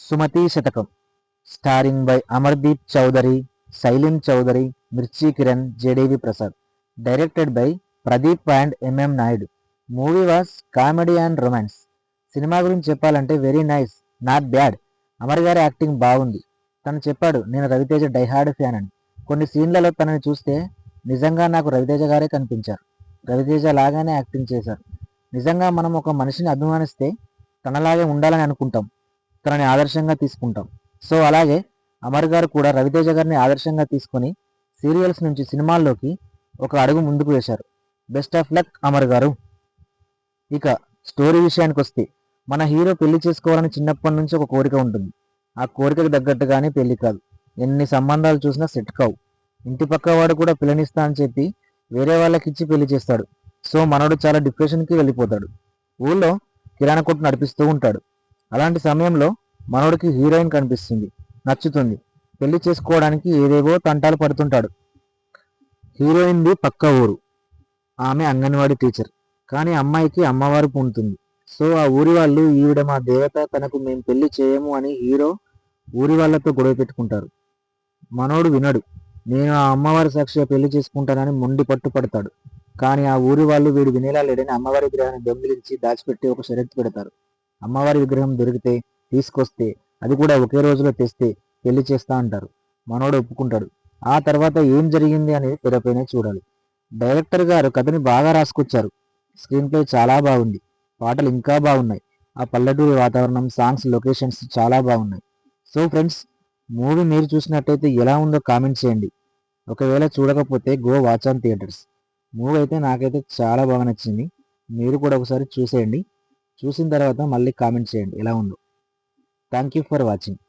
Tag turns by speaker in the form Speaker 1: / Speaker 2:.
Speaker 1: Sumathi Shatakam starring by Amardeep Chowdary, Shailin Chowdary, Mirchi Kiran, JDV Prasad. Directed by Pradeep and MM Naidu. Movie was comedy and romance. సినిమా గురించి చెప్పాలంటే very nice, not bad. Amar గారి acting బాగుంది. తను చెప్పాడు, నేను రవితేజ డైహార్డ్ ఫ్యాన్ అని. కొన్ని సీన్లలో తనని చూస్తే నిజంగా నాకు రవితేజ గారే కనిపించారు. రవితేజ లాగానే యాక్టింగ్ చేశారు. నిజంగా మనం ఒక మనిషిని అభిమానిస్తే తనలాగే ఉండాలని అనుకుంటాం, తనని ఆదర్శంగా తీసుకుంటాం. సో అలాగే అమర్ గారు కూడా రవితేజ గారిని ఆదర్శంగా తీసుకొని సీరియల్స్ నుంచి సినిమాల్లోకి ఒక అడుగు ముందుకు వేశారు. బెస్ట్ ఆఫ్ లక్ అమర్ గారు. ఇక స్టోరీ విషయానికి వస్తే, మన హీరో పెళ్లి చేసుకోవాలని చిన్నప్పటి నుంచి ఒక కోరిక ఉంటుంది. ఆ కోరికకు తగ్గట్టుగానే పెళ్లి కాదు, ఎన్ని సంబంధాలు చూసినా సెట్ కావు. ఇంటి పక్క వాడు కూడా పిల్లనిస్తా అని చెప్పి వేరే వాళ్ళకిచ్చి పెళ్లి చేస్తాడు. సో మనోడు చాలా డిప్రెషన్కి వెళ్ళిపోతాడు. ఊళ్ళో కిరాణా కొట్టు నడిపిస్తూ ఉంటాడు. అలాంటి సమయంలో మనోడికి హీరోయిన్ కనిపిస్తుంది, నచ్చుతుంది. పెళ్లి చేసుకోవడానికి ఏదేవో తంటాలు పడుతుంటాడు. హీరోయిన్ది పక్క ఊరు, ఆమె అంగన్వాడీ టీచర్. కానీ అమ్మాయికి అమ్మవారు పుంటుంది. సో ఆ ఊరి వాళ్ళు, ఈవిడ మా దేవత, తనకు మేము పెళ్లి చేయము అని హీరో ఊరి వాళ్ళతో గొడవ పెట్టుకుంటారు. మనోడు వినడు. నేను ఆ అమ్మవారి సాక్షిగా పెళ్లి చేసుకుంటానని మొండి పట్టు పడతాడు. కానీ ఆ ఊరి వాళ్ళు వీడు వినేలా లేడని అమ్మవారి విగ్రహాన్ని దొంగిలించి దాచిపెట్టి ఒక షరతు పెడతారు. అమ్మవారి విగ్రహం దొరికితే, తీసుకొస్తే, అది కూడా ఒకే రోజులో తెస్తే పెళ్లి చేస్తా అంటారు. మనోడు ఒప్పుకుంటాడు. ఆ తర్వాత ఏం జరిగింది అనేది తెరపైనే చూడాలి. డైరెక్టర్ గారు కథని బాగా రాసుకొచ్చారు. స్క్రీన్ ప్లే చాలా బాగుంది. పాటలు ఇంకా బాగున్నాయి. ఆ పల్లెటూరి వాతావరణం, సాంగ్స్, లొకేషన్స్ చాలా బాగున్నాయి. సో ఫ్రెండ్స్, మూవీ మీరు చూసినట్టయితే ఎలా ఉందో కామెంట్ చేయండి. ఒకవేళ చూడకపోతే go watch on theatres. Movie అయితే నాకైతే చాలా బాగా నచ్చింది. మీరు కూడా ఒకసారి చూసేయండి. చూసిన తర్వాత మళ్ళీ కామెంట్ చేయండి ఎలా ఉందో. Thank you for watching.